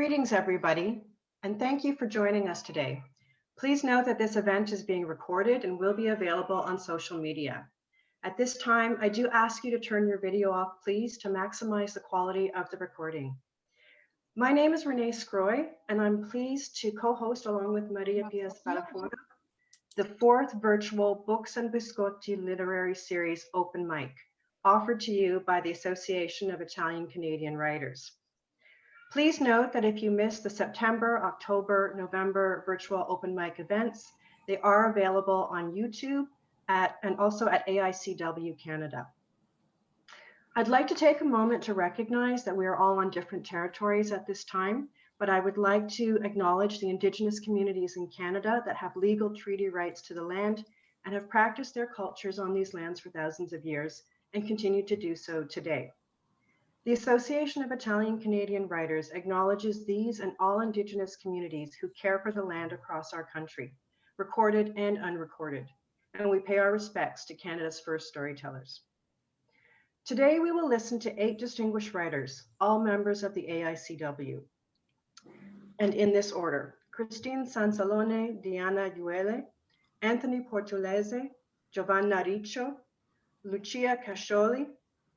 Greetings, everybody, and thank you for joining us today. Please note that this event is being recorded and will be available on social media. At this time, I do ask you to turn your video off, please, to maximize the quality of the recording. My name is Renée Sgroi, and I'm pleased to co-host along with Maria Pia Spadafora the fourth virtual Books and Biscotti literary series Open Mic, offered to you by the Association of Italian Canadian Writers. Please note that if you missed the September, October, November virtual open mic events, they are available on YouTube and also at AICW Canada. I'd like to take a moment to recognize that we are all on different territories at this time, but I would like to acknowledge the Indigenous communities in Canada that have legal treaty rights to the land and have practiced their cultures on these lands for thousands of years and continue to do so today. The Association of Italian Canadian Writers acknowledges these and all Indigenous communities who care for the land across our country, recorded and unrecorded, and we pay our respects to Canada's first storytellers. Today, we will listen to 8 distinguished writers, all members of the AICW. And in this order: Christine Sansalone, Diana Iuele, Anthony Portulese, Giovanna Riccio, Lucia Cascioli,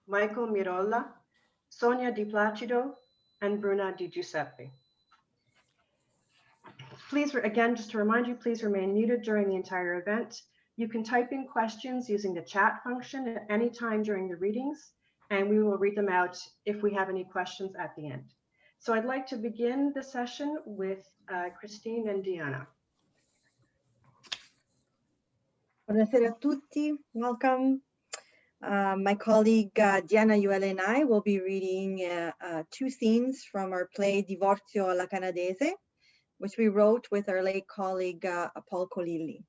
Michael Mirolla, Sonia Di Placido, and Bruna Di Giuseppe. Please, again, just to remind you, please remain muted during the entire event. You can type in questions using the chat function at any time during the readings, and we will read them out if we have any questions at the end. So I'd like to begin the session with Christine and Diana. Buonasera a tutti, welcome. My colleague Diana Iuele and I will be reading 2 scenes from our play Divorzio alla Canadese, which we wrote with our late colleague Paul Colilli.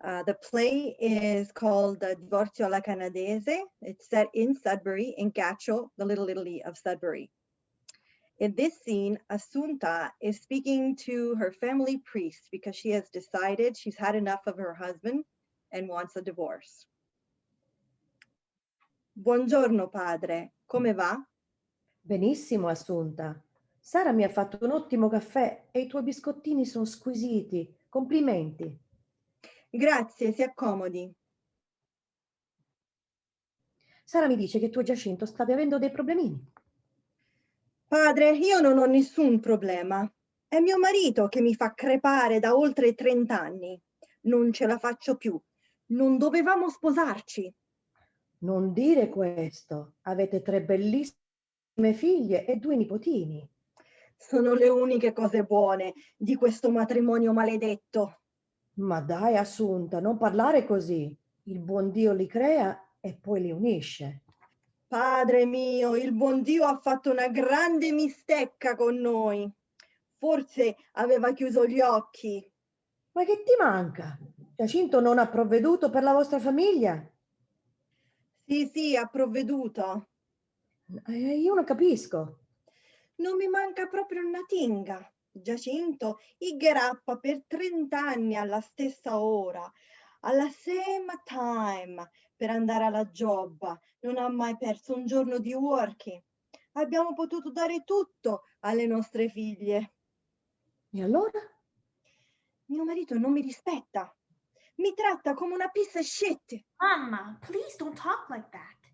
The play is called Divorzio alla Canadese. It's set in Sudbury, in Gaccio, the Little Italy of Sudbury. In this scene, Assunta is speaking to her family priest because she has decided she's had enough of her husband and wants a divorce. Buongiorno padre, come va? Benissimo, Assunta. Sara mi ha fatto un ottimo caffè e i tuoi biscottini sono squisiti. Complimenti. Grazie, si accomodi. Sara mi dice che tu e Giacinto state avendo dei problemini. Padre, io non ho nessun problema. È mio marito che mi fa crepare da oltre 30 anni. Non ce la faccio più. Non dovevamo sposarci. Non dire questo. Avete 3 bellissime figlie e 2 nipotini. Sono le uniche cose buone di questo matrimonio maledetto. Ma dai, Assunta, non parlare così. Il buon Dio li crea e poi li unisce. Padre mio, il buon Dio ha fatto una grande mistecca con noi. Forse aveva chiuso gli occhi. Ma che ti manca? Giacinto non ha provveduto per la vostra famiglia? Sì, ha provveduto. Io non capisco. Non mi manca proprio una tinga. Giacinto iggerappa per 30 anni alla stessa ora, alla same time, per andare alla job. Non ha mai perso un giorno di working. Abbiamo potuto dare tutto alle nostre figlie. E allora? Mio marito non mi rispetta. Mi tratta come una piece of shit. Mamma, please don't talk like that.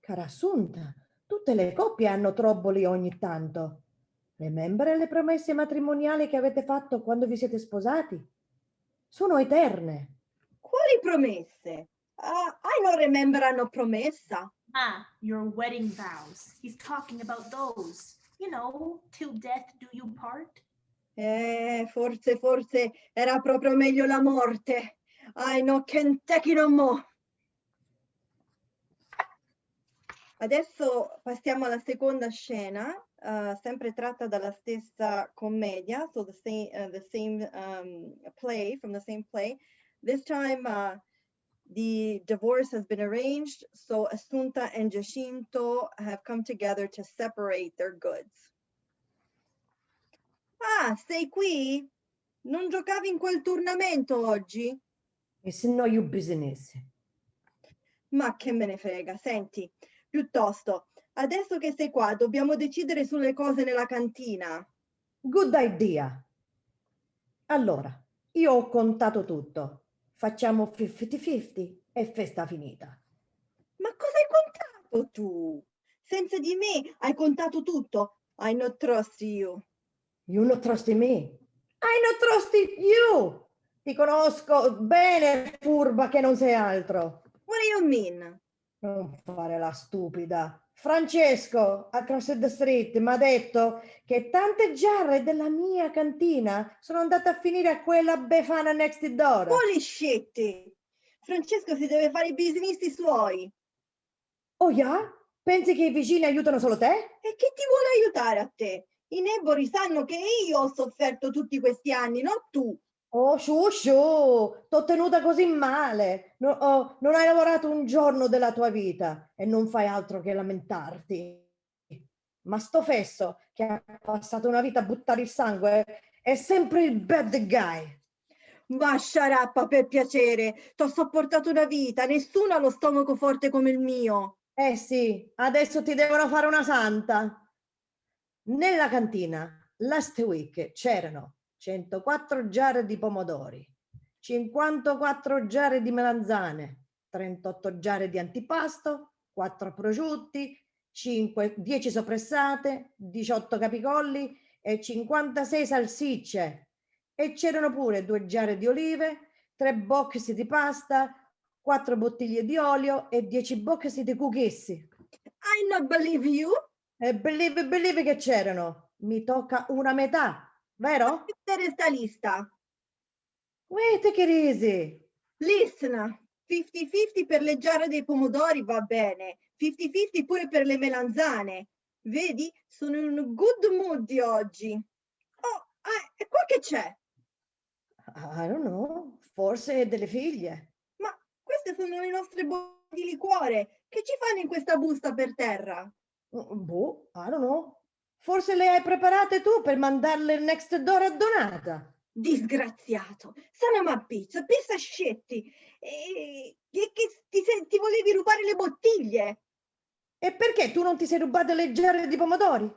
Cara Assunta, tutte le coppie hanno trobboli ogni tanto. Remembra le promesse matrimoniali che avete fatto quando vi siete sposati? Sono eterne. Quali promesse? I non remember una promessa. Ah, your wedding vows. He's talking about those. You know, till death do you part. Forse era proprio meglio la morte. I no can take it no more. Adesso passiamo alla seconda scena, sempre tratta dalla stessa commedia, so the same play, from the same play. This time the divorce has been arranged, so Assunta and Giacinto have come together to separate their goods. Ah, sei qui? Non giocavi in quel turnamento oggi? It's not your business. Ma che me ne frega, senti, piuttosto, adesso che sei qua, dobbiamo decidere sulle cose nella cantina. Good idea. Allora, io ho contato tutto. Facciamo 50-50 e festa finita. Ma cosa hai contato tu? Senza di me hai contato tutto. I not trust you. You not trust me. I not trust you. Ti conosco bene, furba che non sei altro. What do you mean? Non fare la stupida. Francesco, across the street, mi ha detto che tante giarre della mia cantina sono andate a finire a quella befana next door. Holy shit! Francesco si deve fare i business suoi. Oh yeah? Pensi che i vicini aiutano solo te? E chi ti vuole aiutare a te? I neighbor sanno che io ho sofferto tutti questi anni, non tu. Oh, sciusciu, t'ho tenuta così male. Non hai lavorato un giorno della tua vita e non fai altro che lamentarti. Ma sto fesso che ha passato una vita a buttare il sangue è sempre il bad guy. Ma sciarappa, per piacere, t'ho sopportato una vita, nessuno ha lo stomaco forte come il mio. Eh sì, adesso ti devono fare una santa. Nella cantina, last week, c'erano 104 giare di pomodori, 54 giare di melanzane, 38 giare di antipasto, 4 prosciutti, 10 soppressate, 18 capicolli e 56 salsicce. E c'erano pure 2 giare di olive, 3 box di pasta, 4 bottiglie di olio e 10 box di cookies. I not believe you. E believe che c'erano. Mi tocca una metà, vero? Vedere sta lista. Wait, take it easy. Listen, 50-50 per le giarre dei pomodori va bene, 50-50 pure per le melanzane. Vedi, sono in un good mood di oggi. Oh, e qua che c'è? I don't know, forse delle figlie. Ma queste sono le nostre bottiglie di liquore. Che ci fanno in questa busta per terra? Boh, I don't know. Forse le hai preparate tu per mandarle next door a donata. Disgraziato, sono una pizza scetti. E che ti volevi rubare le bottiglie? E perché tu non ti sei rubate le giarre di pomodori?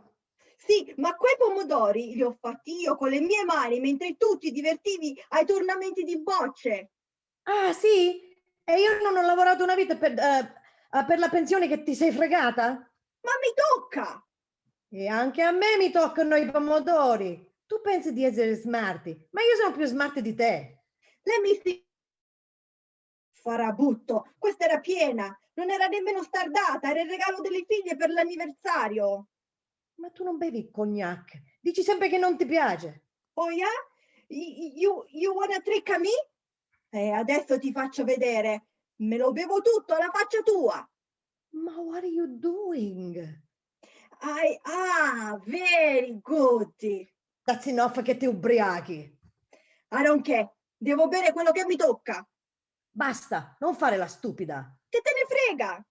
Sì, ma quei pomodori li ho fatti io con le mie mani mentre tu ti divertivi ai tornamenti di bocce. Ah, sì? E io non ho lavorato una vita per la pensione che ti sei fregata? Ma mi tocca! E anche a me mi toccano i pomodori. Tu pensi di essere smarty, ma io sono più smart di te. Farabutto, questa era piena, non era nemmeno stardata, era il regalo delle figlie per l'anniversario. Ma tu non bevi il cognac, dici sempre che non ti piace. Oh yeah? You wanna trick me? Adesso ti faccio vedere. Me lo bevo tutto alla faccia tua. Ma what are you doing? Very good. That's enough che ti ubriachi. I don't care. Devo bere quello che mi tocca. Basta, non fare la stupida. Che te ne frega?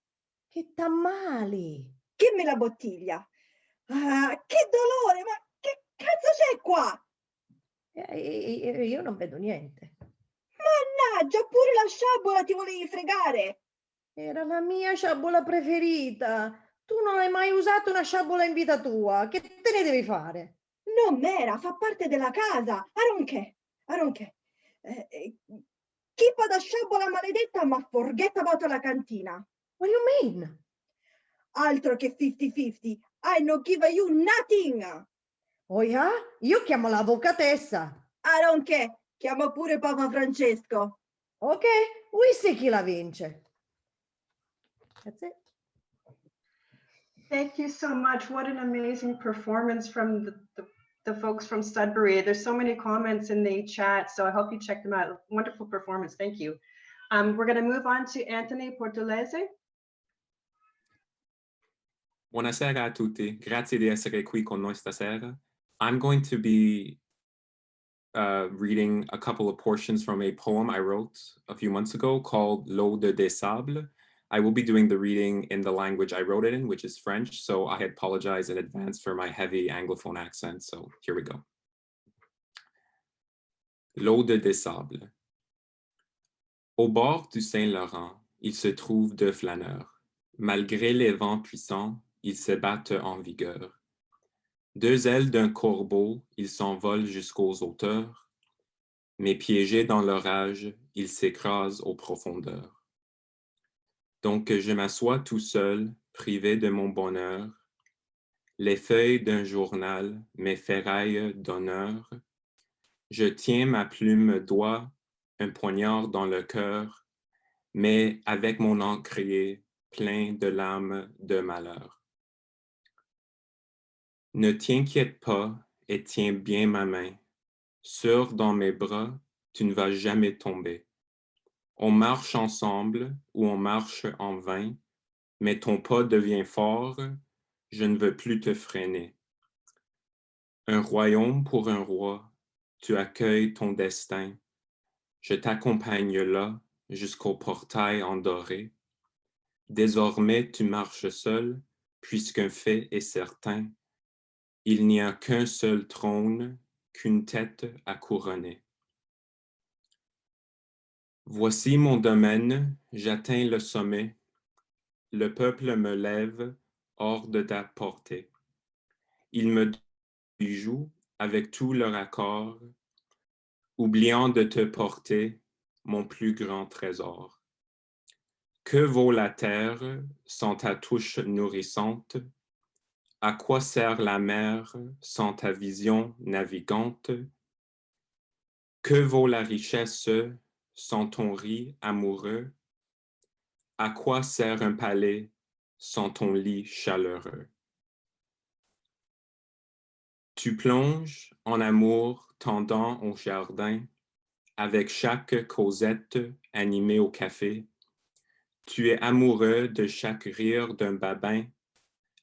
Che t'ammali. Dimmi la bottiglia. Che dolore, ma che cazzo c'è qua? Io non vedo niente. Mannaggia, pure la sciabola ti volevi fregare. Era la mia sciabola preferita. Tu non hai mai usato una sciabola in vita tua. Che te ne devi fare? Non mera, fa parte della casa. I don't care. Keep da sciabola maledetta, ma forget about la cantina. What do you mean? Altro che 50-50. I no give you nothing. Oh yeah? Io chiamo l'avvocatessa. I don't care. Chiama pure Papa Francesco. Ok, we see chi la vince. That's it. Thank you so much. What an amazing performance from the folks from Sudbury. There's so many comments in the chat, so I hope you check them out. Wonderful performance. Thank you. We're going to move on to Anthony Portulese. Buonasera a tutti, grazie di essere qui con noi stasera. I'm going to be reading a couple of portions from a poem I wrote a few months ago called L'Ode des Sables. I will be doing the reading in the language I wrote it in, which is French, so I apologize in advance for my heavy Anglophone accent, so here we go. L'Ode des Sables. Au bord du Saint-Laurent, il se trouve deux flâneurs. Malgré les vents puissants, ils se battent en vigueur. Deux ailes d'un corbeau, ils s'envolent jusqu'aux hauteurs, mais piégés dans l'orage, ils s'écrasent aux profondeurs. Donc je m'assois tout seul, privé de mon bonheur, les feuilles d'un journal, mes ferrailles d'honneur. Je tiens ma plume doigt, un poignard dans le cœur, mais avec mon encrier plein de lames de malheur. Ne t'inquiète pas et tiens bien ma main. Sûr dans mes bras, tu ne vas jamais tomber. On marche ensemble ou on marche en vain, mais ton pas devient fort, je ne veux plus te freiner. Un royaume pour un roi, tu accueilles ton destin. Je t'accompagne là jusqu'au portail endoré. Désormais tu marches seul, puisqu'un fait est certain. Il n'y a qu'un seul trône, qu'une tête à couronner. Voici mon domaine, j'atteins le sommet. Le peuple me lève hors de ta portée. Ils me jouent avec tout leur accord, oubliant de te porter mon plus grand trésor. Que vaut la terre sans ta touche nourrissante? À quoi sert la mer sans ta vision navigante? Que vaut la richesse sans ton riz amoureux? À quoi sert un palais sans ton lit chaleureux? Tu plonges en amour tendant au jardin, avec chaque causette animée au café. Tu es amoureux de chaque rire d'un babin,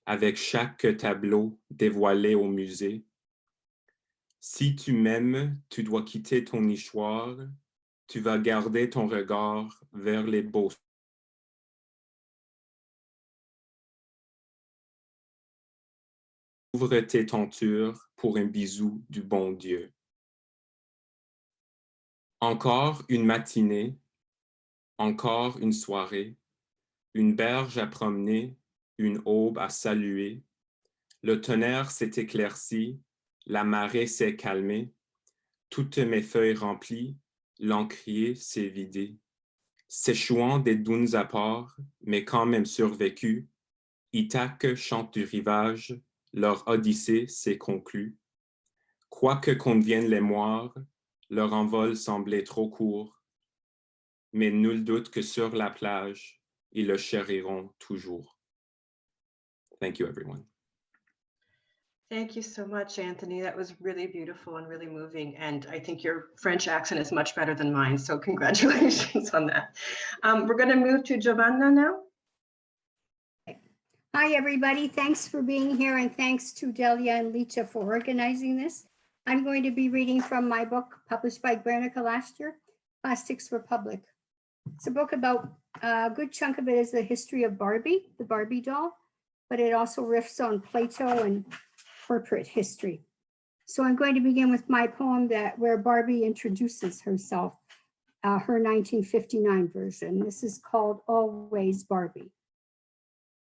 avec chaque tableau dévoilé au musée. Si tu m'aimes, tu dois quitter ton nichoir, tu vas garder ton regard vers les beaux. Ouvre tes tentures pour un bisou du bon Dieu. Encore une matinée, encore une soirée, une berge à promener, une aube à saluer. Le tonnerre s'est éclairci, la marée s'est calmée, toutes mes feuilles remplies, l'encrier s'est vidé. S'échouant des dunes à part, mais quand même survécu, Ithaque chante du rivage, leur odyssée s'est conclue. Quoique conviennent les moires, leur envol semblait trop court, mais nul doute que sur la plage, ils le chériront toujours. Thank you, everyone. Thank you so much, Anthony. That was really beautiful and really moving. And I think your French accent is much better than mine. So congratulations on that. We're going to move to Giovanna now. Hi, everybody. Thanks for being here. And thanks to Delia and Lucia for organizing this. I'm going to be reading from my book published by Guernica last year, Plastics Republic. It's a book about a good chunk of it is the history of Barbie, the Barbie doll, but it also riffs on Plato and corporate history. So I'm going to begin with my poem where Barbie introduces herself, her 1959 version. This is called Always Barbie.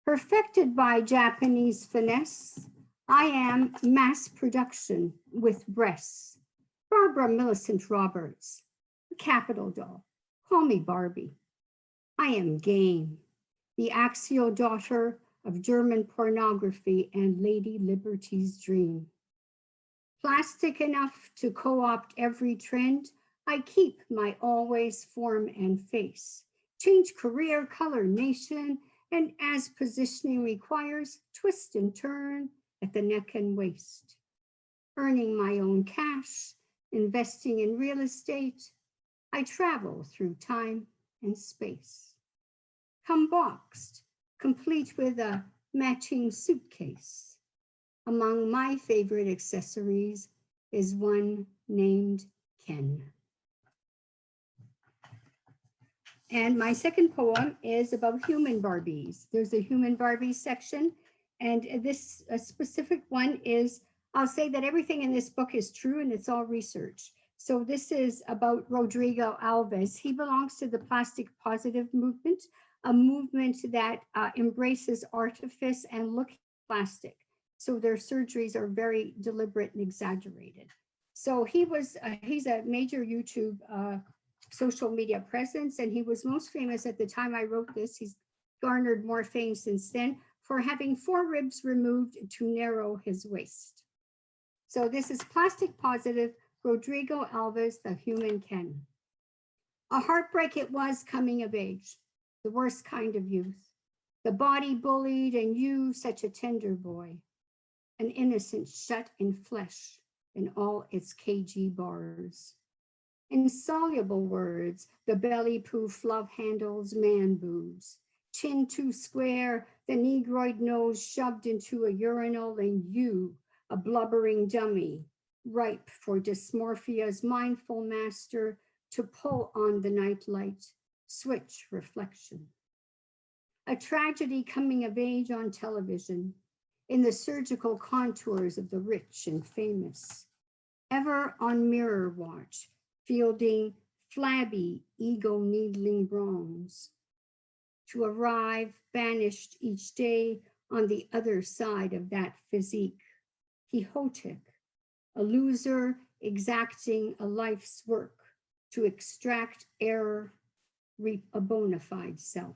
Perfected by Japanese finesse, I am mass production with breasts. Barbara Millicent Roberts, the Capitol doll. Call me Barbie. I am game, the axial daughter of German pornography and Lady Liberty's dream. Plastic enough to co-opt every trend, I keep my always form and face. Change career, color, nation, and as positioning requires, twist and turn at the neck and waist. Earning my own cash, investing in real estate, I travel through time and space. Come boxed, complete with a matching suitcase. Among my favorite accessories is one named Ken. And my second poem is about human Barbies. There's a human Barbie section, and this specific one is, I'll say that everything in this book is true and it's all research. So this is about Rodrigo Alves. He belongs to the plastic positive movement, a movement that embraces artifice and look plastic. So their surgeries are very deliberate and exaggerated. So he's a major YouTube social media presence, and he was most famous at the time I wrote this. He's garnered more fame since then for having 4 ribs removed to narrow his waist. So this is plastic positive Rodrigo Alves, the human Ken. A heartbreak it was coming of age, the worst kind of youth. The body bullied and you such a tender boy, an innocent shut in flesh in all its cagey bars. Insoluble words, the belly poof love handles man boobs, chin too square, the negroid nose shoved into a urinal, and you, a blubbering dummy, ripe for dysmorphia's mindful master to pull on the nightlight, switch reflection. A tragedy coming of age on television, in the surgical contours of the rich and famous, ever on mirror watch, fielding flabby ego-needling wrongs, to arrive banished each day on the other side of that physique, quixotic, a loser exacting a life's work to extract error, reap a bona fide self.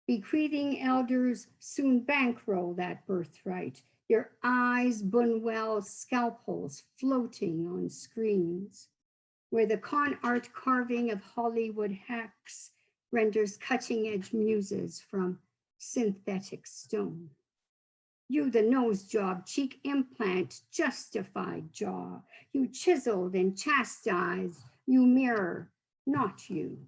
Bequeathing elders soon bankroll that birthright, your eyes Bunwell scalpels floating on screens, where the con art carving of Hollywood hacks renders cutting edge muses from synthetic stone. You, the nose job, cheek implant, justified jaw, you chiseled and chastised, you mirror, not you.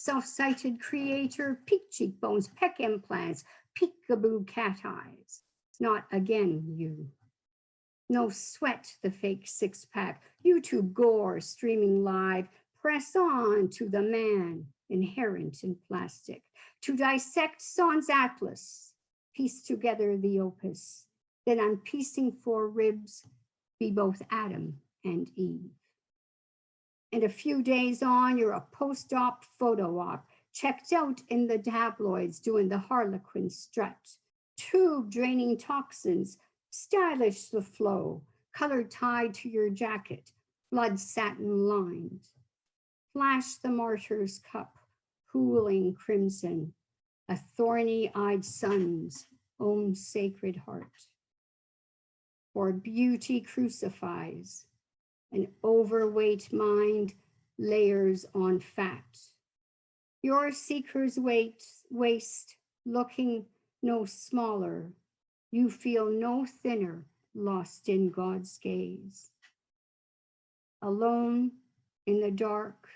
Self-cited creator, peak cheekbones, peck implants, peekaboo cat eyes, not again you. No sweat, the fake six-pack, YouTube gore streaming live, press on to the man inherent in plastic, to dissect Sans Atlas, piece together the opus, then on piecing 4 ribs, be both Adam and Eve. And a few days on, you're a post-op photo op, checked out in the tabloids doing the Harlequin strut, tube draining toxins, stylish the flow, color tied to your jacket, blood satin lined. Flash the martyr's cup, cooling crimson, a thorny-eyed son's own sacred heart. For beauty crucifies, an overweight mind layers on fat. Your seeker's waist looking no smaller, you feel no thinner, lost in God's gaze. Alone in the dark,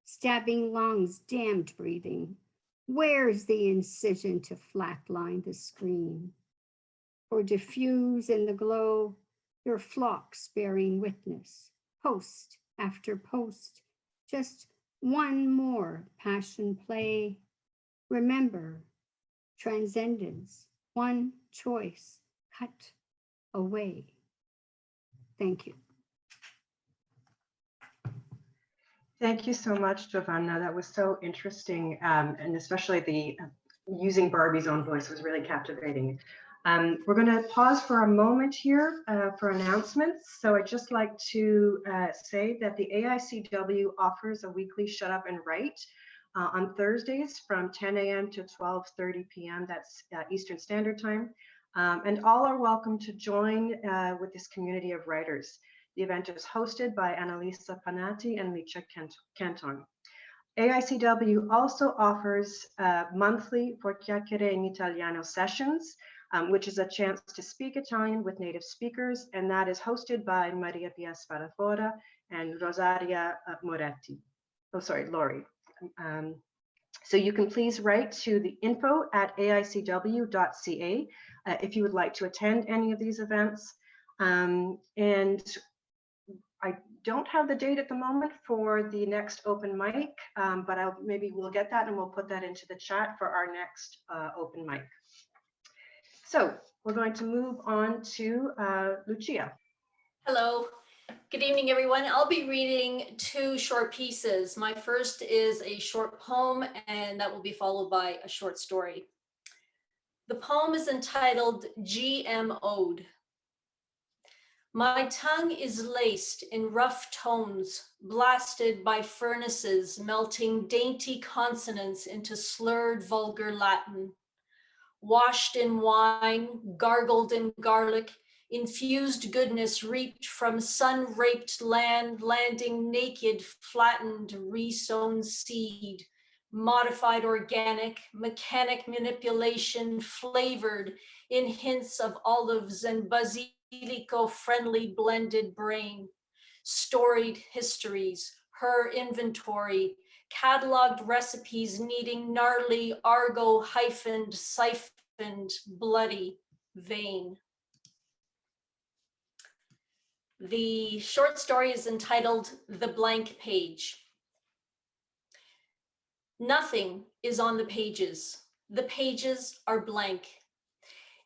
stabbing lungs, damned breathing. Where's the incision to flatline the screen? Or diffuse in the glow, your flocks bearing witness, post after post, just one more passion play. Remember, transcendence, one choice, cut away. Thank you. Thank you so much, Giovanna. That was so interesting, and especially the using Barbie's own voice was really captivating. We're going to pause for a moment here for announcements. So I'd just like to say that the AICW offers a weekly Shut Up and Write on Thursdays from 10 a.m. to 12:30 p.m. That's Eastern Standard Time. And all are welcome to join with this community of writers. The event is hosted by Annalisa Panatti and Lucia Canton. AICW also offers monthly For Chiacchiere in Italiano sessions, which is a chance to speak Italian with native speakers, and that is hosted by Maria Pia Spadafora and Rosaria Moretti. Oh, sorry, Lori. So you can please write to the info@aicw.ca if you would like to attend any of these events. And I don't have the date at the moment for the next open mic, but maybe we'll get that and we'll put that into the chat for our next open mic. So we're going to move on to Lucia. Hello, good evening, everyone. I'll be reading 2 short pieces. My first is a short poem, and that will be followed by a short story. The poem is entitled GMO'd. My tongue is laced in rough tones, blasted by furnaces, melting dainty consonants into slurred vulgar Latin. Washed in wine, gargled in garlic, infused goodness reaped from sun-raped land, landing naked, flattened, re-sown seed, modified organic, mechanic manipulation, flavored in hints of olives and basilico-friendly blended brain, storied histories, her inventory, cataloged recipes needing gnarly, argo-hyphened, siphoned, bloody vein. The short story is entitled The Blank Page. Nothing is on the pages. The pages are blank.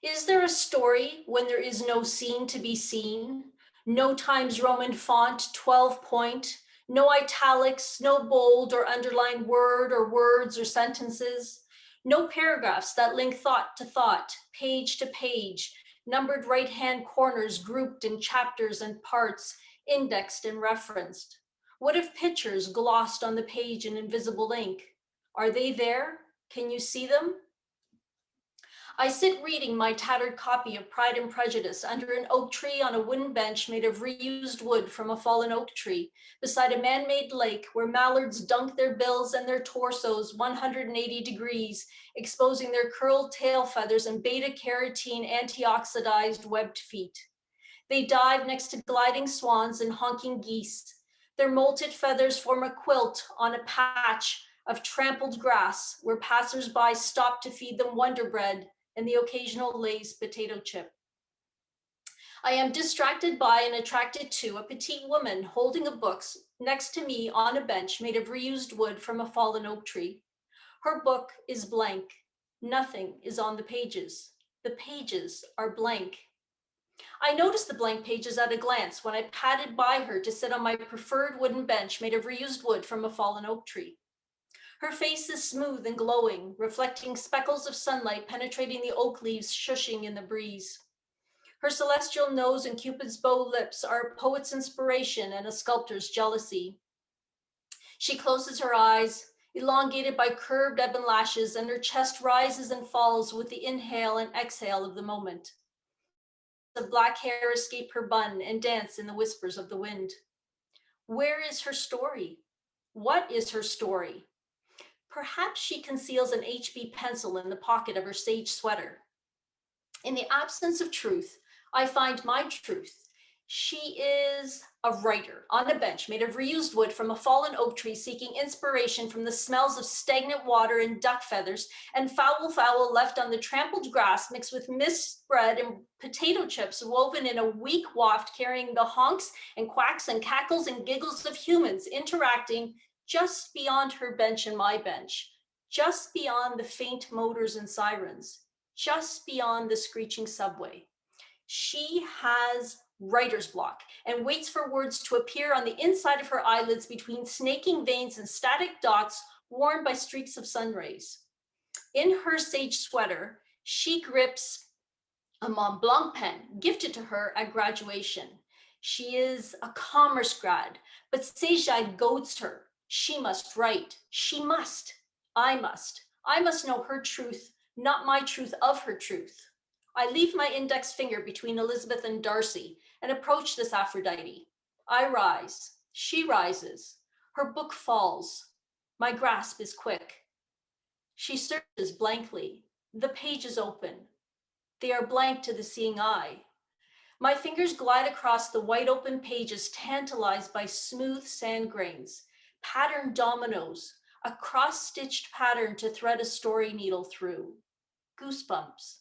Is there a story when there is no scene to be seen? No Times Roman font, 12 point, no italics, no bold or underlined word or words or sentences, no paragraphs that link thought to thought, page to page, numbered right-hand corners grouped in chapters and parts, indexed and referenced. What if pictures glossed on the page in invisible ink? Are they there? Can you see them? I sit reading my tattered copy of Pride and Prejudice under an oak tree on a wooden bench made of reused wood from a fallen oak tree, beside a man-made lake where mallards dunk their bills and their torsos 180 degrees, exposing their curled tail feathers and beta-carotene antioxidized webbed feet. They dive next to gliding swans and honking geese. Their molted feathers form a quilt on a patch of trampled grass where passers-by stop to feed them Wonder Bread and the occasional Lay's potato chip. I am distracted by and attracted to a petite woman holding a book next to me on a bench made of reused wood from a fallen oak tree. Her book is blank. Nothing is on the pages. The pages are blank. I noticed the blank pages at a glance when I padded by her to sit on my preferred wooden bench made of reused wood from a fallen oak tree. Her face is smooth and glowing, reflecting speckles of sunlight penetrating the oak leaves shushing in the breeze. Her celestial nose and Cupid's bow lips are a poet's inspiration and a sculptor's jealousy. She closes her eyes, elongated by curved ebon lashes, and her chest rises and falls with the inhale and exhale of the moment. The black hair escape her bun and dance in the whispers of the wind. Where is her story? What is her story? Perhaps she conceals an HB pencil in the pocket of her sage sweater. In the absence of truth, I find my truth. She is a writer on a bench made of reused wood from a fallen oak tree, seeking inspiration from the smells of stagnant water and duck feathers and fowl left on the trampled grass mixed with missed bread and potato chips woven in a weak waft carrying the honks and quacks and cackles and giggles of humans interacting just beyond her bench and my bench, just beyond the faint motors and sirens, just beyond the screeching subway. She has writer's block and waits for words to appear on the inside of her eyelids between snaking veins and static dots worn by streaks of sun rays. In her sage sweater, she grips a Mont Blanc pen gifted to her at graduation. She is a commerce grad, but Sejai goads her. She must write. She must. I must. I must know her truth, not my truth of her truth. I leave my index finger between Elizabeth and Darcy and approach this Aphrodite. I rise. She rises. Her book falls. My grasp is quick. She searches blankly. The pages open. They are blank to the seeing eye. My fingers glide across the wide open pages, tantalized by smooth sand grains, patterned dominoes, a cross-stitched pattern to thread a story needle through. Goosebumps.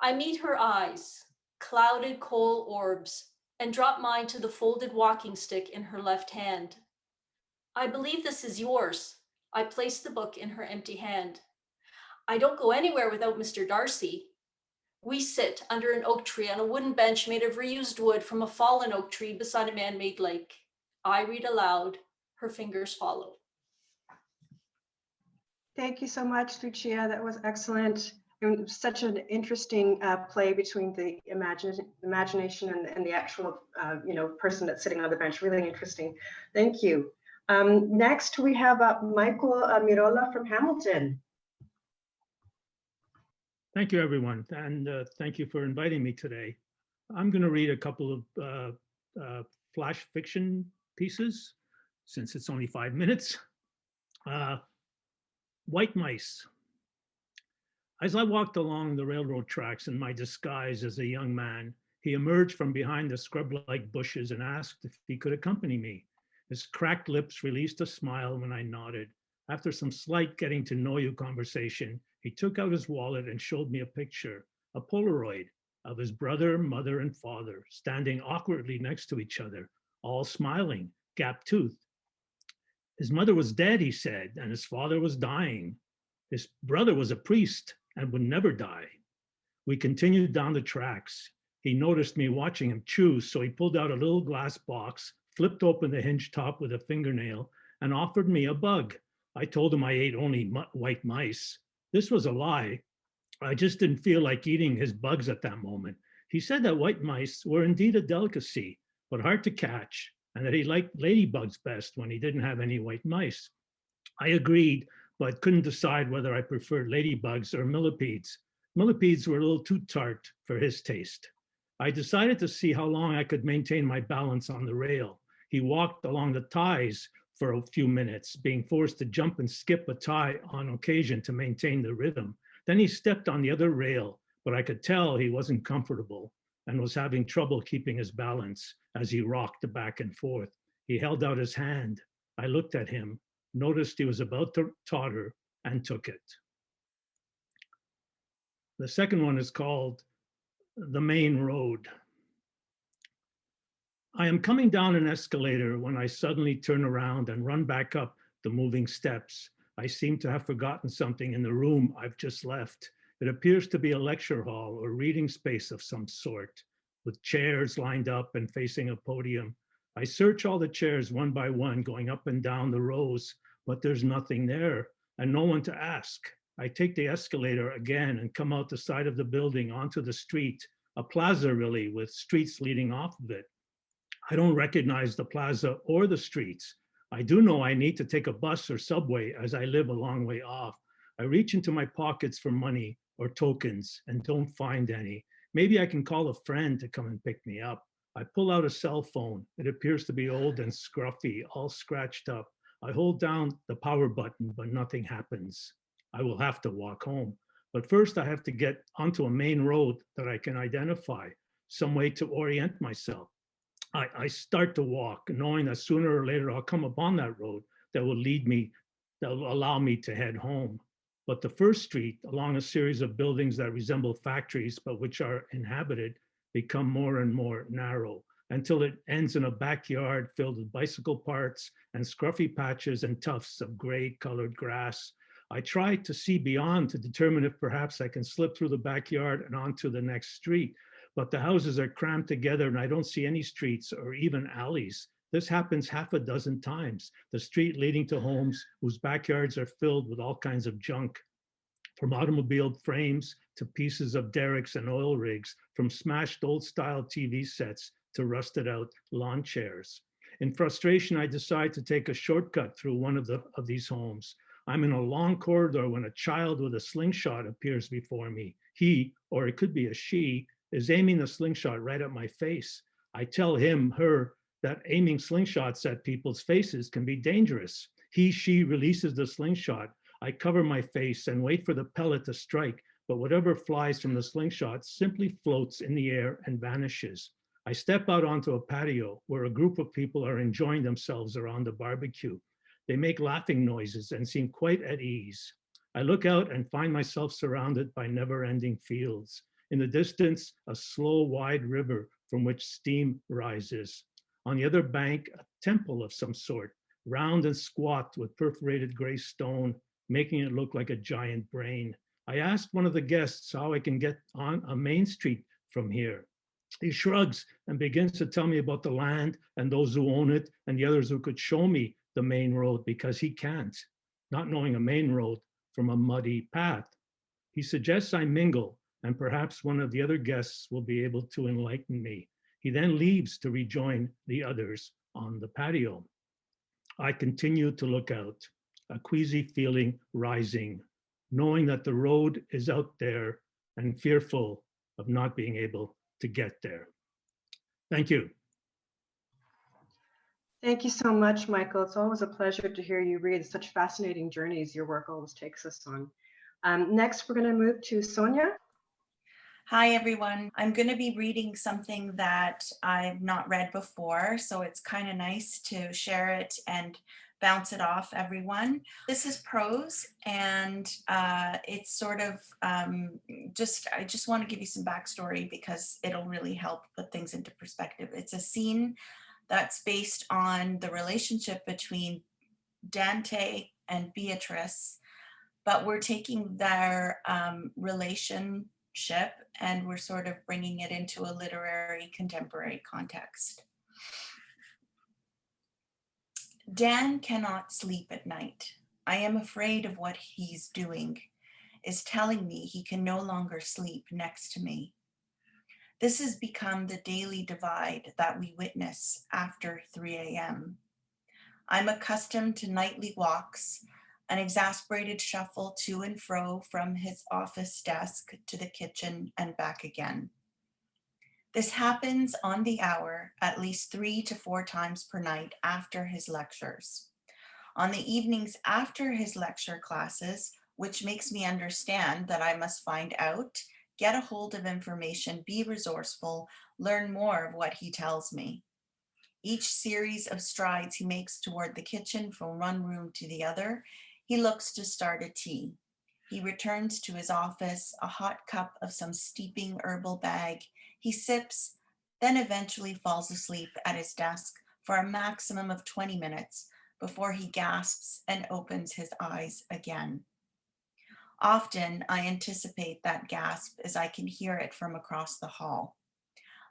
I meet her eyes, clouded coal orbs, and drop mine to the folded walking stick in her left hand. I believe this is yours. I place the book in her empty hand. I don't go anywhere without Mr. Darcy. We sit under an oak tree on a wooden bench made of reused wood from a fallen oak tree beside a man-made lake. I read aloud. Her fingers follow. Thank you so much, Lucia. That was excellent. it was such an interesting play between the imagination and the actual, person that's sitting on the bench. Really interesting. Thank you. Next, we have Michael Mirolla from Hamilton. Thank you, everyone, and thank you for inviting me today. I'm going to read a couple of flash fiction pieces, since it's only 5 minutes. White Mice. As I walked along the railroad tracks in my disguise as a young man, he emerged from behind the scrub-like bushes and asked if he could accompany me. His cracked lips released a smile when I nodded. After some slight getting to know you conversation, he took out his wallet and showed me a picture, a Polaroid of his brother, mother, and father standing awkwardly next to each other, all smiling, gap-toothed. His mother was dead, he said, and his father was dying. His brother was a priest and would never die. We continued down the tracks. He noticed me watching him chew, so he pulled out a little glass box, flipped open the hinge top with a fingernail, and offered me a bug. I told him I ate only white mice. This was a lie. I just didn't feel like eating his bugs at that moment. He said that white mice were indeed a delicacy, but hard to catch, and that he liked ladybugs best when he didn't have any white mice. I agreed, but couldn't decide whether I preferred ladybugs or millipedes. Millipedes were a little too tart for his taste. I decided to see how long I could maintain my balance on the rail. He walked along the ties for a few minutes, being forced to jump and skip a tie on occasion to maintain the rhythm. Then he stepped on the other rail, but I could tell he wasn't comfortable and was having trouble keeping his balance as he rocked back and forth. He held out his hand. I looked at him, noticed he was about to totter, and took it. The second one is called The Main Road. I am coming down an escalator when I suddenly turn around and run back up the moving steps. I seem to have forgotten something in the room I've just left. It appears to be a lecture hall or reading space of some sort, with chairs lined up and facing a podium. I search all the chairs one by one, going up and down the rows, but there's nothing there and no one to ask. I take the escalator again and come out the side of the building onto the street, a plaza really, with streets leading off of it. I don't recognize the plaza or the streets. I do know I need to take a bus or subway as I live a long way off. I reach into my pockets for money or tokens and don't find any. Maybe I can call a friend to come and pick me up. I pull out a cell phone. It appears to be old and scruffy, all scratched up. I hold down the power button, but nothing happens. I will have to walk home. But first I have to get onto a main road that I can identify, some way to orient myself. I start to walk, knowing that sooner or later I'll come upon that road that will lead me, that will allow me to head home. But the first street, along a series of buildings that resemble factories but which are inhabited, become more and more narrow until it ends in a backyard filled with bicycle parts and scruffy patches and tufts of gray-colored grass. I try to see beyond to determine if perhaps I can slip through the backyard and onto the next street. But the houses are crammed together and I don't see any streets or even alleys. This happens half a dozen times. The street leading to homes whose backyards are filled with all kinds of junk, from automobile frames to pieces of derricks and oil rigs, from smashed old style TV sets to rusted out lawn chairs. In frustration, I decide to take a shortcut through one of these homes. I'm in a long corridor when a child with a slingshot appears before me. He, or it could be a she, is aiming the slingshot right at my face. I tell him, her, that aiming slingshots at people's faces can be dangerous. He, she releases the slingshot. I cover my face and wait for the pellet to strike, but whatever flies from the slingshot simply floats in the air and vanishes. I step out onto a patio where a group of people are enjoying themselves around the barbecue. They make laughing noises and seem quite at ease. I look out and find myself surrounded by never-ending fields. In the distance, a slow, wide river from which steam rises. On the other bank, a temple of some sort, round and squat with perforated gray stone, making it look like a giant brain. I asked one of the guests how I can get on a main street from here. He shrugs and begins to tell me about the land and those who own it and the others who could show me the main road because he can't, not knowing a main road from a muddy path. He suggests I mingle, and perhaps one of the other guests will be able to enlighten me. He then leaves to rejoin the others on the patio. I continue to look out, a queasy feeling rising, knowing that the road is out there and fearful of not being able to get there. Thank you. Thank you so much, Michael. It's always a pleasure to hear you read such fascinating journeys your work always takes us on. Next, we're going to move to Sonia. Hi, everyone. I'm going to be reading something that I've not read before, so it's kind of nice to share it and bounce it off everyone. This is prose, and it's sort of I just want to give you some backstory because it'll really help put things into perspective. It's a scene that's based on the relationship between Dante and Beatrice, but we're taking their relationship and we're sort of bringing it into a literary contemporary context. Dan cannot sleep at night. I am afraid of what he's doing, is telling me he can no longer sleep next to me. This has become the daily divide that we witness after 3 a.m. I'm accustomed to nightly walks, an exasperated shuffle to and fro from his office desk to the kitchen and back again. This happens on the hour at least 3 to 4 times per night after his lectures. On the evenings after his lecture classes, which makes me understand that I must find out, get a hold of information, be resourceful, learn more of what he tells me. Each series of strides he makes toward the kitchen from one room to the other, he looks to start a tea. He returns to his office, a hot cup of some steeping herbal bag. He sips, then eventually falls asleep at his desk for a maximum of 20 minutes before he gasps and opens his eyes again. Often I anticipate that gasp as I can hear it from across the hall.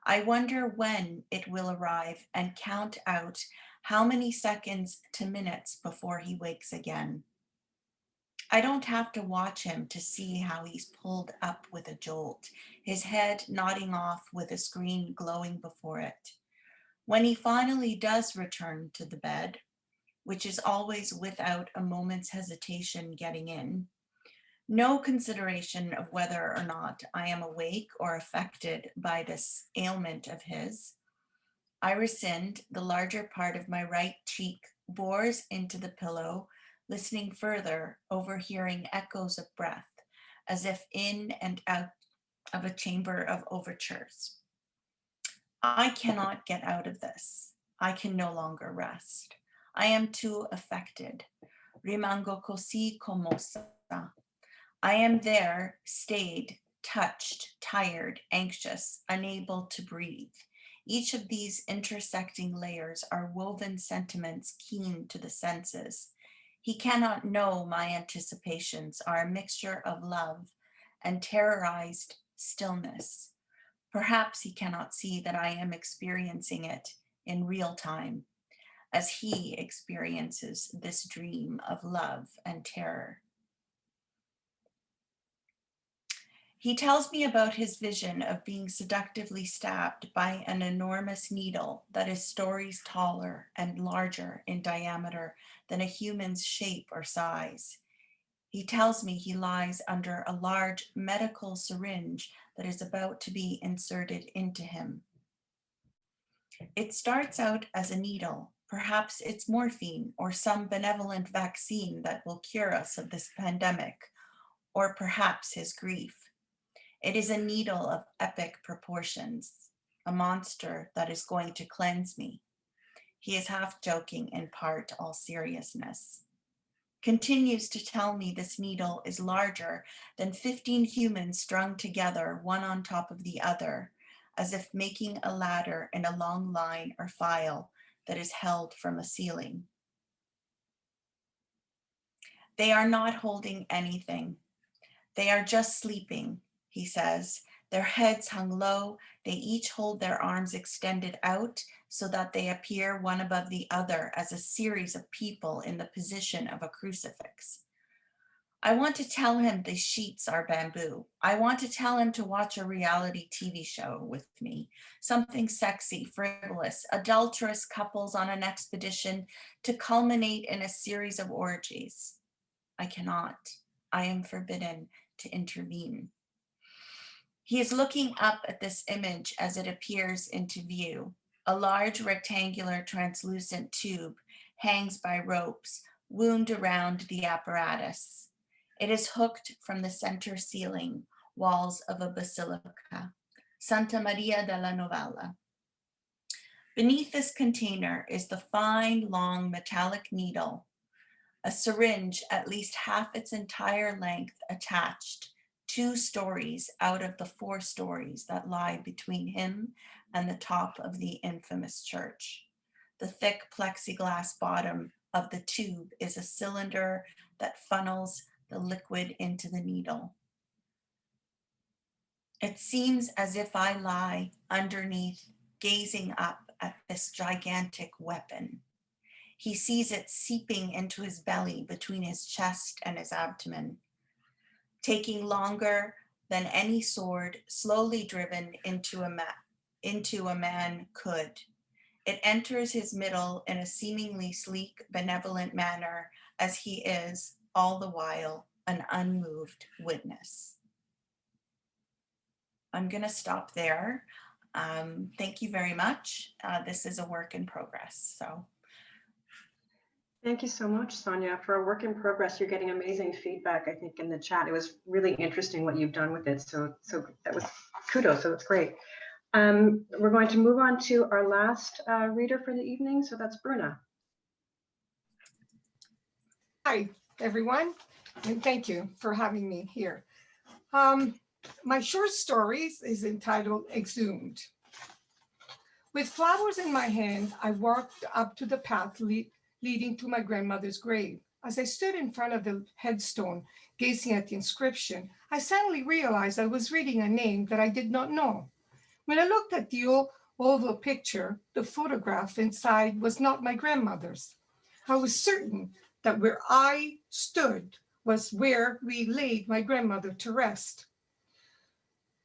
I wonder when it will arrive and count out how many seconds to minutes before he wakes again. I don't have to watch him to see how he's pulled up with a jolt, his head nodding off with a screen glowing before it. When he finally does return to the bed, which is always without a moment's hesitation getting in, no consideration of whether or not I am awake or affected by this ailment of his, I rescind the larger part of my right cheek, bores into the pillow, listening further, overhearing echoes of breath, as if in and out of a chamber of overtures. I cannot get out of this. I can no longer rest. I am too affected. Rimango così commossa. I am there, stayed, touched, tired, anxious, unable to breathe. Each of these intersecting layers are woven sentiments keen to the senses. He cannot know my anticipations are a mixture of love and terrorized stillness. Perhaps he cannot see that I am experiencing it in real time as he experiences this dream of love and terror. He tells me about his vision of being seductively stabbed by an enormous needle that is stories taller and larger in diameter than a human's shape or size. He tells me he lies under a large medical syringe that is about to be inserted into him. It starts out as a needle. Perhaps it's morphine or some benevolent vaccine that will cure us of this pandemic, or perhaps his grief. It is a needle of epic proportions, a monster that is going to cleanse me. He is half joking, in part all seriousness. Continues to tell me this needle is larger than 15 humans strung together, one on top of the other, as if making a ladder in a long line or file that is held from a ceiling. They are not holding anything. They are just sleeping, he says, their heads hung low. They each hold their arms extended out so that they appear one above the other as a series of people in the position of a crucifix. I want to tell him the sheets are bamboo. I want to tell him to watch a reality TV show with me, something sexy, frivolous, adulterous couples on an expedition to culminate in a series of orgies. I cannot. I am forbidden to intervene. He is looking up at this image as it appears into view. A large rectangular translucent tube hangs by ropes wound around the apparatus. It is hooked from the center ceiling walls of a basilica, Santa Maria della Novella. Beneath this container is the fine, long metallic needle, a syringe at least half its entire length attached, 2 stories out of the 4 stories that lie between him and the top of the infamous church. The thick plexiglass bottom of the tube is a cylinder that funnels the liquid into the needle. It seems as if I lie underneath, gazing up at this gigantic weapon. He sees it seeping into his belly between his chest and his abdomen, taking longer than any sword slowly driven into a man could. It enters his middle in a seemingly sleek, benevolent manner as he is, all the while, an unmoved witness. I'm going to stop there. Thank you very much. This is a work in progress. So, Thank you so much, Sonia. For a work in progress, you're getting amazing feedback, I think, in the chat. It was really interesting what you've done with it. So that was kudos. So it's great. We're going to move on to our last reader for the evening. So that's Bruna. Hi, everyone, and thank you for having me here. My short story is entitled Exhumed. With flowers in my hand, I walked up to the path leading to my grandmother's grave. As I stood in front of the headstone, gazing at the inscription, I suddenly realized I was reading a name that I did not know. When I looked at the oval picture, the photograph inside was not my grandmother's. I was certain that where I stood was where we laid my grandmother to rest.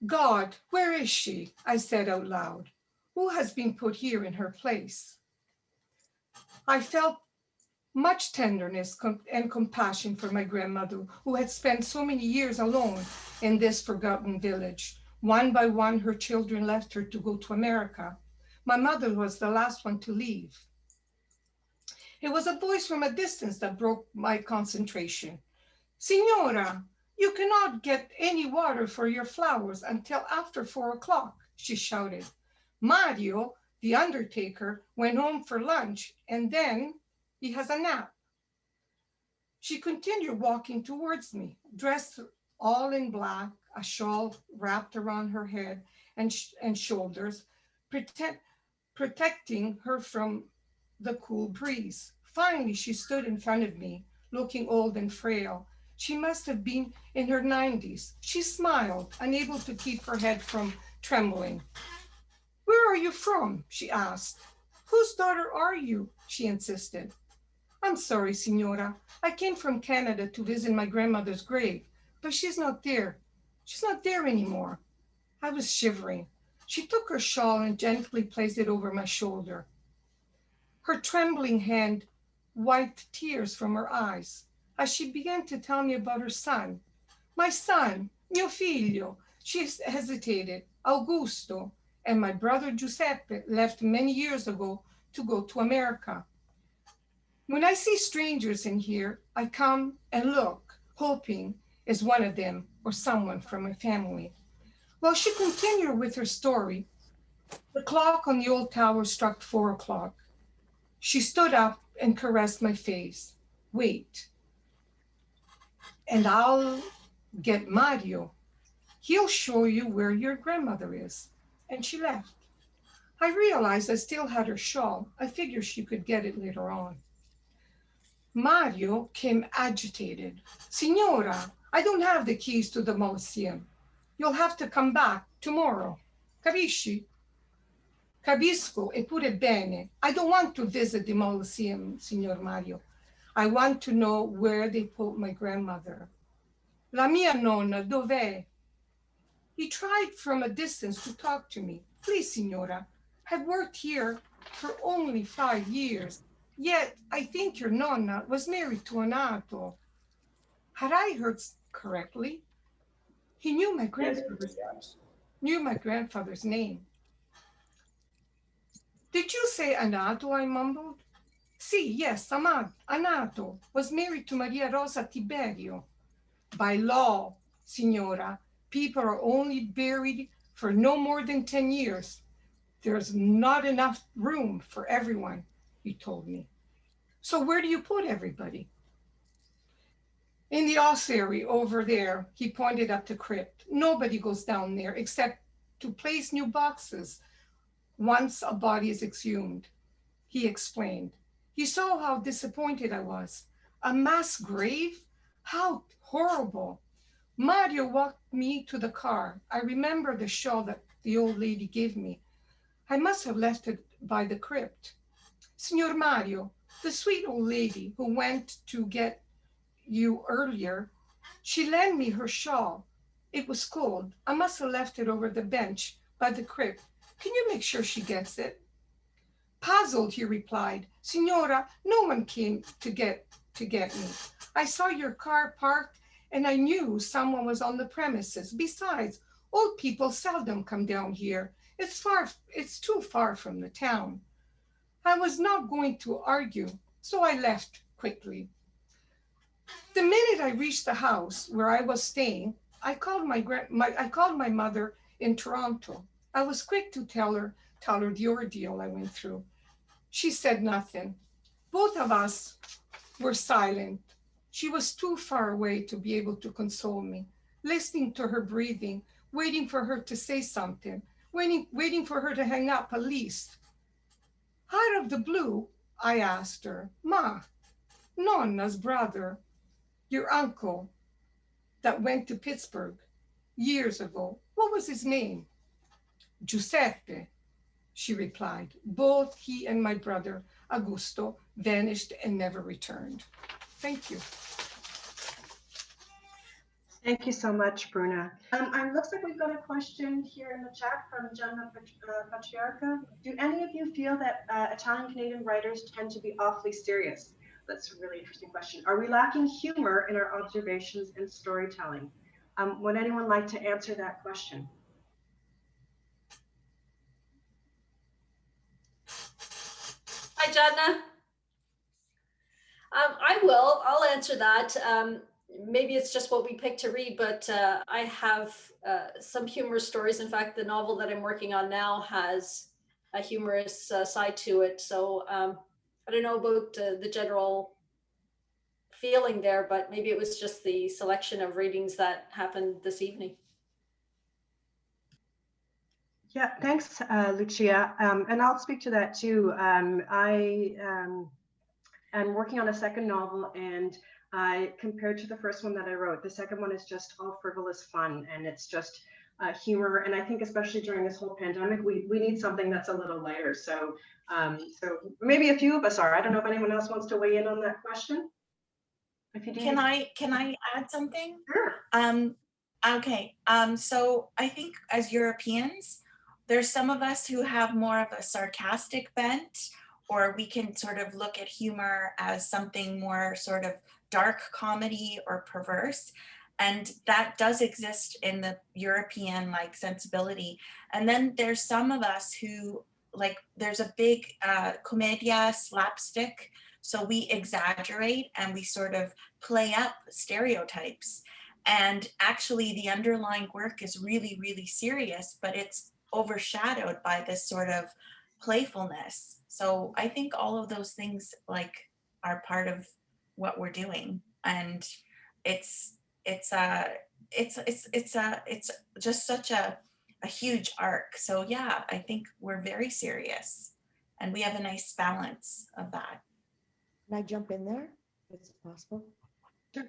God, where is she? I said out loud. Who has been put here in her place? I felt much tenderness and compassion for my grandmother, who had spent so many years alone in this forgotten village. One by one, her children left her to go to America. My mother was the last one to leave. It was a voice from a distance that broke my concentration. Signora, you cannot get any water for your flowers until after 4 o'clock, she shouted. Mario, the undertaker, went home for lunch and then he has a nap. She continued walking towards me, dressed all in black, a shawl wrapped around her head and shoulders, protecting her from the cool breeze. Finally, she stood in front of me, looking old and frail. She must have been in her 90s. She smiled, unable to keep her head from trembling. Where are you from? She asked. Whose daughter are you? She insisted. I'm sorry, Signora. I came from Canada to visit my grandmother's grave, but she's not there. She's not there anymore. I was shivering. She took her shawl and gently placed it over my shoulder. Her trembling hand wiped tears from her eyes as she began to tell me about her son. My son, mio figlio, she hesitated, Augusto, and my brother Giuseppe left many years ago to go to America. When I see strangers in here, I come and look, hoping it's one of them or someone from my family. While she continued with her story, the clock on the old tower struck 4 o'clock. She stood up and caressed my face. Wait, and I'll get Mario. He'll show you where your grandmother is. And she left. I realized I still had her shawl. I figured she could get it later on. Mario came agitated. Signora, I don't have the keys to the Mausoleum. You'll have to come back tomorrow. Capisci? Capisco e pure bene. I don't want to visit the Mausoleum, Signor Mario. I want to know where they put my grandmother. La mia nonna, dov'è? He tried from a distance to talk to me. Please, signora, I've worked here for only 5 years. Yet, I think your nonna was married to an Ato. Had I heard correctly? He knew my grandfather's name. Did you say Anato? I mumbled. Si, yes, Anato was married to Maria Rosa Tiberio. By law, signora, people are only buried for no more than 10 years. There's not enough room for everyone, he told me. So where do you put everybody? In the ossuary over there, he pointed up the crypt. Nobody goes down there except to place new boxes once a body is exhumed, he explained. He saw how disappointed I was. A mass grave? How horrible. Mario walked me to the car. I remember the shawl that the old lady gave me. I must have left it by the crypt. Signor Mario, the sweet old lady who went to get you earlier, she lent me her shawl. It was cold. I must have left it over the bench by the crypt. Can you make sure she gets it? Puzzled, he replied, Signora, no one came to get me. I saw your car parked and I knew someone was on the premises. Besides, old people seldom come down here. It's too far from the town. I was not going to argue, so I left quickly. The minute I reached the house where I was staying, I called my mother in Toronto. I was quick to tell her the ordeal I went through. She said nothing. Both of us were silent. She was too far away to be able to console me, listening to her breathing, waiting for her to say something, waiting for her to hang up at least. Out of the blue, I asked her, Ma, Nonna's brother, your uncle that went to Pittsburgh years ago, what was his name? Giuseppe, she replied. Both he and my brother, Augusto, vanished and never returned. Thank you. Thank you so much, Bruna. It looks like we've got a question here in the chat from Giovanna Patriarca. Do any of you feel that Italian-Canadian writers tend to be awfully serious? That's a really interesting question. Are we lacking humor in our observations and storytelling? Would anyone like to answer that question? Hi, Giovanna. I'll answer that. Maybe it's just what we picked to read, but I have some humorous stories. In fact, the novel that I'm working on now has a humorous side to it. So I don't know about the general feeling there, but maybe it was just the selection of readings that happened this evening. Yeah, thanks, Lucia. And I'll speak to that too. I am working on a second novel, and compared to the first one that I wrote, the second one is just all frivolous fun, and it's just humor. And I think especially during this whole pandemic, we need something that's a little lighter. So maybe a few of us are. I don't know if anyone else wants to weigh in on that question. If you do. Can I add something? Sure. Okay. So I think as Europeans, there's some of us who have more of a sarcastic bent, or we can sort of look at humor as something more sort of dark comedy or perverse. And that does exist in the European like sensibility. And then there's some of us who like, there's a big commedia slapstick. So we exaggerate and we sort of play up stereotypes. And actually the underlying work is really, really serious, but it's overshadowed by this sort of playfulness. So I think all of those things like are part of what we're doing. And it's just such a huge arc. So yeah, I think we're very serious and we have a nice balance of that. Can I jump in there? If it's possible. Sure.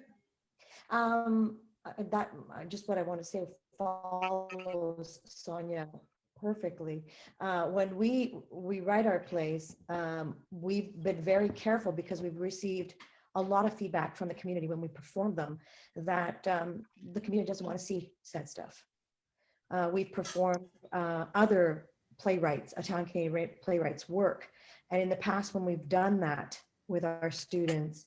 That just what I want to say follows Sonia perfectly. When we write our plays, we've been very careful because we've received a lot of feedback from the community when we perform them that the community doesn't want to see sad stuff. We've performed other playwrights, Italian Canadian playwrights work. And in the past, when we've done that with our students,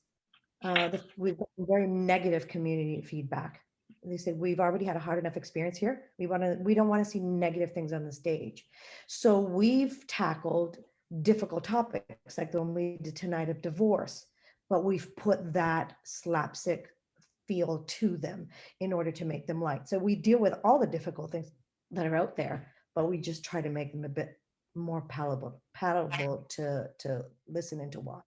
we've gotten very negative community feedback. They said, we've already had a hard enough experience here. We don't want to see negative things on the stage. So we've tackled difficult topics like the one we did tonight of divorce, but we've put that slapstick feel to them in order to make them light. So we deal with all the difficult things that are out there, but we just try to make them a bit more palatable to listen and to watch.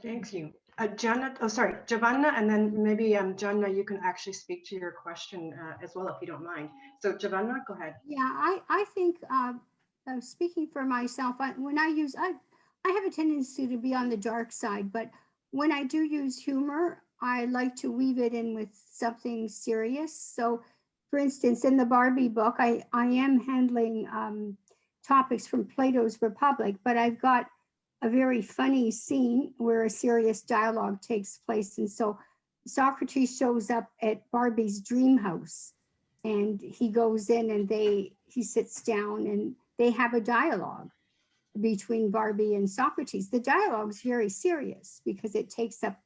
Thank you. Giovanna, and then maybe Giovanna, you can actually speak to your question as well, if you don't mind. So Giovanna, go ahead. Yeah, I think speaking for myself, I have a tendency to be on the dark side, but when I do use humor, I like to weave it in with something serious. So for instance, in the Barbie book, I am handling topics from Plato's Republic, but I've got a very funny scene where a serious dialogue takes place. And so Socrates shows up at Barbie's dream house, and he goes in and he sits down and they have a dialogue between Barbie and Socrates. The dialogue is very serious because it takes up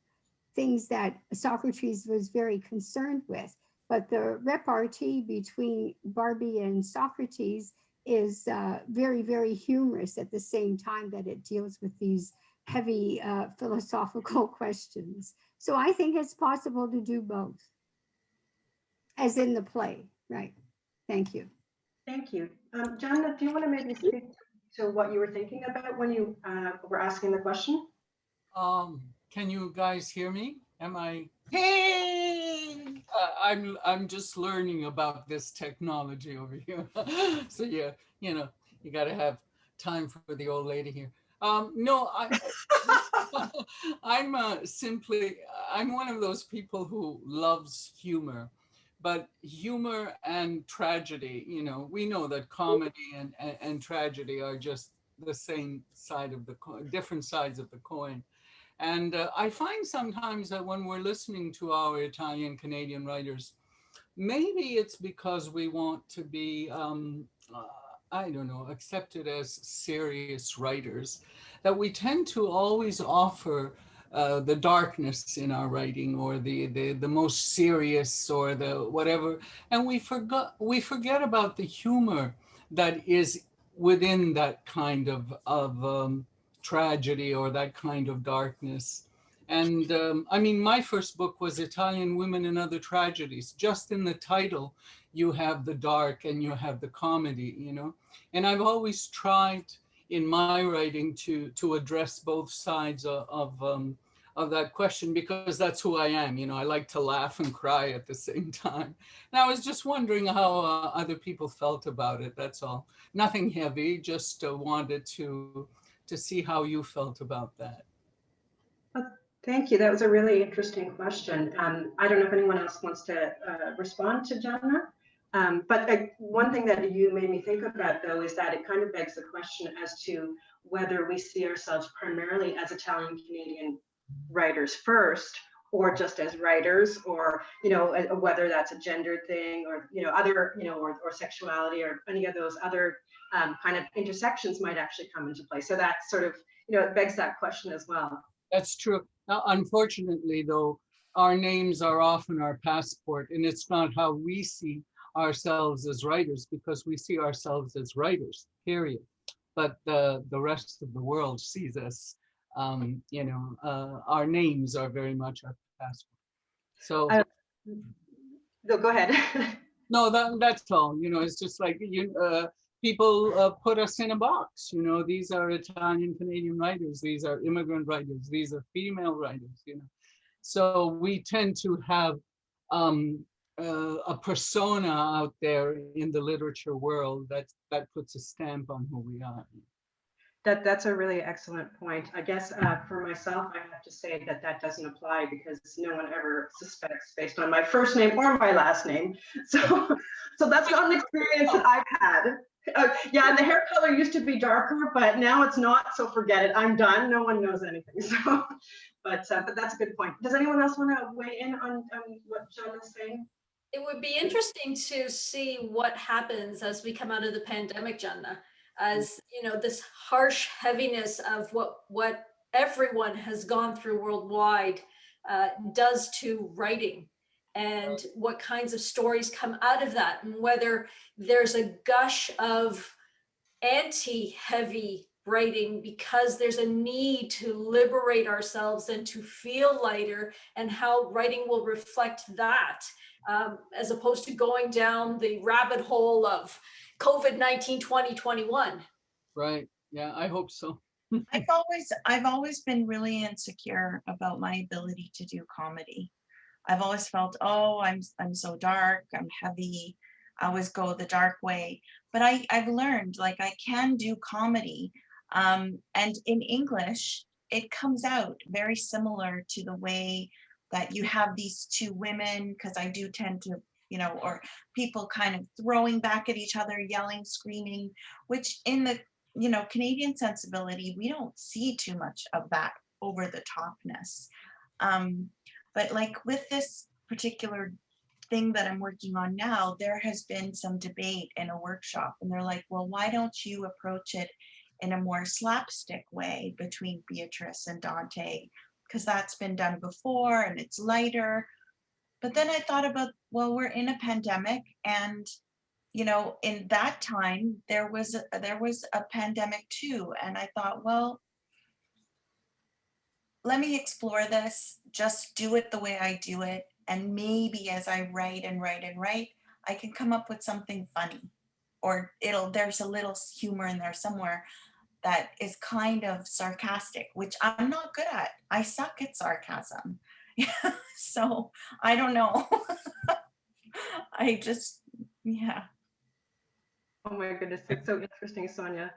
things that Socrates was very concerned with. But the repartee between Barbie and Socrates is very, very humorous at the same time that it deals with these heavy philosophical questions. So I think it's possible to do both, as in the play, right? Thank you. Thank you. Giovanna, do you want to maybe speak to what you were thinking about when you were asking the question? Can you guys hear me? Am I? Hey! I'm just learning about this technology over here. So yeah, you know, you got to have time for the old lady here. No, I'm one of those people who loves humor, but humor and tragedy, you know, we know that comedy and tragedy are just the same side of the coin, different sides of the coin. And I find sometimes that when we're listening to our Italian Canadian writers, maybe it's because we want to be, I don't know, accepted as serious writers, that we tend to always offer the darkness in our writing, or the most serious, or the whatever, and we forget about the humor that is within that kind of tragedy or that kind of darkness. And I mean, my first book was Italian Women and Other Tragedies. Just in the title, you have the dark and you have the comedy, you know. And I've always tried in my writing to address both sides of that question, because that's who I am. You know, I like to laugh and cry at the same time. And I was just wondering how other people felt about it. That's all. Nothing heavy. Just wanted to see how you felt about that. Thank you. That was a really interesting question. I don't know if anyone else wants to respond to Giovanna. But one thing that you made me think about, though, is that it kind of begs the question as to whether we see ourselves primarily as Italian Canadian writers first, or just as writers, or, you know, whether that's a gendered thing, or, you know, other, you know, or sexuality, or any of those other kind of intersections might actually come into play. So that sort of, you know, it begs that question as well. That's true. Now, unfortunately, though, our names are often our passport, and it's not how we see ourselves as writers, because we see ourselves as writers, period. But the rest of the world sees us, you know, our names are very much our passport. So. No, go ahead. No, that's all. You know, it's just like people put us in a box. You know, these are Italian Canadian writers. These are immigrant writers. These are female writers. You know, so we tend to have a persona out there in the literature world that puts a stamp on who we are. That's a really excellent point. I guess for myself, I have to say that doesn't apply, because no one ever suspects based on my first name or my last name. So that's not an experience that I've had. Yeah, and the hair color used to be darker, but now it's not. So forget it. I'm done. No one knows anything. So, But that's a good point. Does anyone else want to weigh in on what John is saying? It would be interesting to see what happens as we come out of the pandemic, Giovanna, as you know, this harsh heaviness of what everyone has gone through worldwide does to writing, and what kinds of stories come out of that, and whether there's a gush of anti-heavy writing because there's a need to liberate ourselves and to feel lighter, and how writing will reflect that, as opposed to going down the rabbit hole of COVID-19 2021. Right. Yeah, I hope so. I've always been really insecure about my ability to do comedy. I've always felt, oh, I'm so dark, I'm heavy. I always go the dark way. But I've learned, like, I can do comedy. And in English, it comes out very similar to the way that you have these two women, because I do tend to, you know, or people kind of throwing back at each other, yelling, screaming, which in the, you know, Canadian sensibility, we don't see too much of that over the topness. But like with this particular thing that I'm working on now, there has been some debate in a workshop, and they're like, well, why don't you approach it in a more slapstick way between Beatrice and Dante? Because that's been done before and it's lighter. But then I thought about, well, we're in a pandemic, and you know, in that time there was a pandemic too, and I thought, well, let me explore this, just do it the way I do it, and maybe as I write and write and write, I can come up with something funny, or there's a little humor in there somewhere that is kind of sarcastic, which I'm not good at. I suck at sarcasm. So I don't know. I just, yeah. Oh my goodness, that's so interesting, Sonia.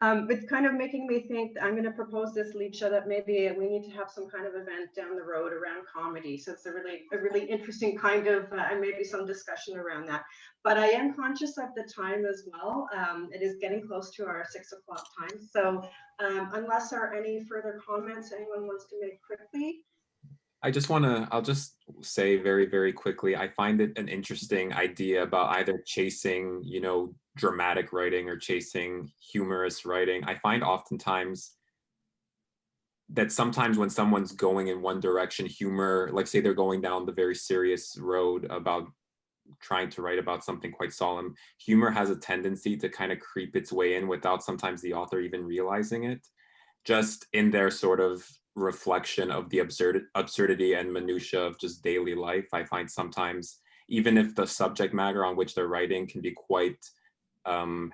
It's kind of making me think, I'm going to propose this, Lucia, that maybe we need to have some kind of event down the road around comedy. So it's a really interesting kind of, and maybe some discussion around that. But I am conscious of the time as well. It is getting close to our 6 o'clock time. So unless there are any further comments anyone wants to make quickly. I'll just say very, very quickly, I find it an interesting idea about either chasing, you know, dramatic writing or chasing humorous writing. I find oftentimes that sometimes when someone's going in one direction, humor, like say they're going down the very serious road about trying to write about something quite solemn, humor has a tendency to kind of creep its way in without sometimes the author even realizing it, just in their sort of reflection of the absurdity and minutia of just daily life. I find sometimes, even if the subject matter on which they're writing can be quite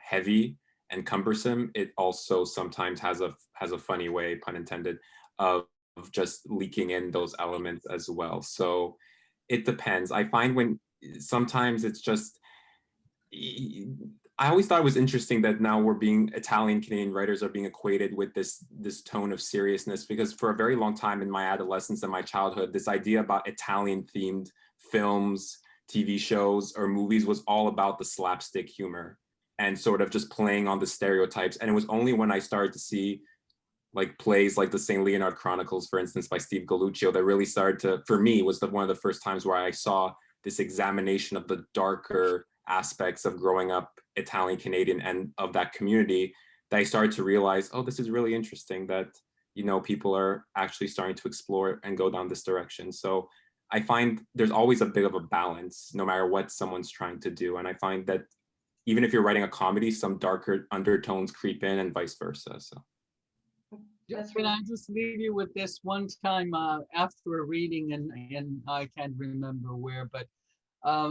heavy and cumbersome, it also sometimes has a funny way, pun intended, of just leaking in those elements as well. So it depends. I find when sometimes it's just, I always thought it was interesting that now Italian Canadian writers are being equated with this tone of seriousness, because for a very long time in my adolescence and my childhood, this idea about Italian themed films, TV shows, or movies was all about the slapstick humor and sort of just playing on the stereotypes. And it was only when I started to see like plays like the St. Leonard Chronicles, for instance, by Steve Galluccio, that really started to, for me, was one of the first times where I saw this examination of the darker aspects of growing up Italian Canadian and of that community, that I started to realize, oh, this is really interesting that, you know, people are actually starting to explore and go down this direction. So I find there's always a bit of a balance, no matter what someone's trying to do. And I find that even if you're writing a comedy, some darker undertones creep in and vice versa. So. Can I just leave you with this one time after a reading, and I can't remember where, but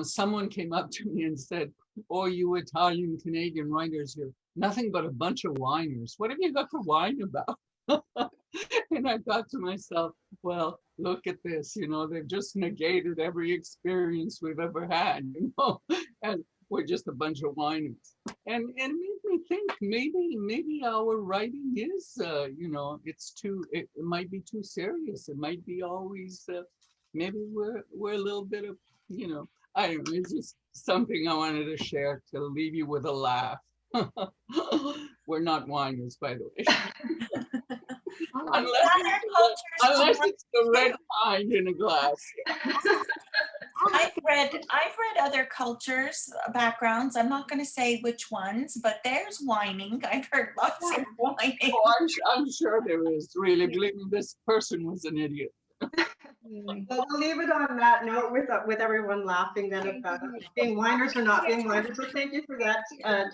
someone came up to me and said, oh, you Italian Canadian writers, you're nothing but a bunch of whiners. What have you got to whine about? And I thought to myself, well, look at this, you know, they've just negated every experience we've ever had, you know, and we're just a bunch of whiners. And it made me think maybe our writing is, you know, it might be too serious. It might be always, maybe we're a little bit of, you know, I don't know, it's just something I wanted to share to leave you with a laugh. We're not whiners, by the way. Unless it's the red kind in a glass. I've read other cultures' backgrounds. I'm not going to say which ones, but there's whining. I've heard lots of whining. Oh, I'm sure there is. Really, believe me, this person was an idiot. Well, we'll leave it on that note with everyone laughing then about being whiners or not being whiners. So thank you for that,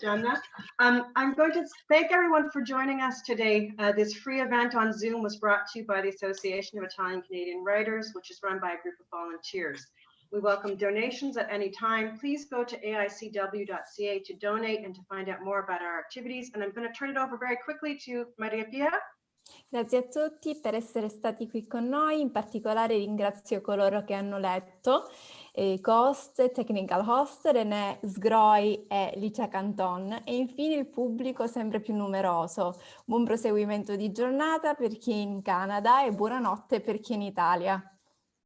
Gianna. I'm going to thank everyone for joining us today. This free event on Zoom was brought to you by the Association of Italian Canadian Writers, which is run by a group of volunteers. We welcome donations at any time. Please go to AICW.ca to donate and to find out more about our activities. And I'm going to turn it over very quickly to Maria Pia. Grazie a tutti per essere stati qui con noi, in particolare ringrazio coloro che hanno letto, co-host, technical host, Renée, Sgroi e Lucia Canton e infine il pubblico sempre più numeroso. Buon proseguimento di giornata per chi è in Canada e buonanotte per chi è in Italia.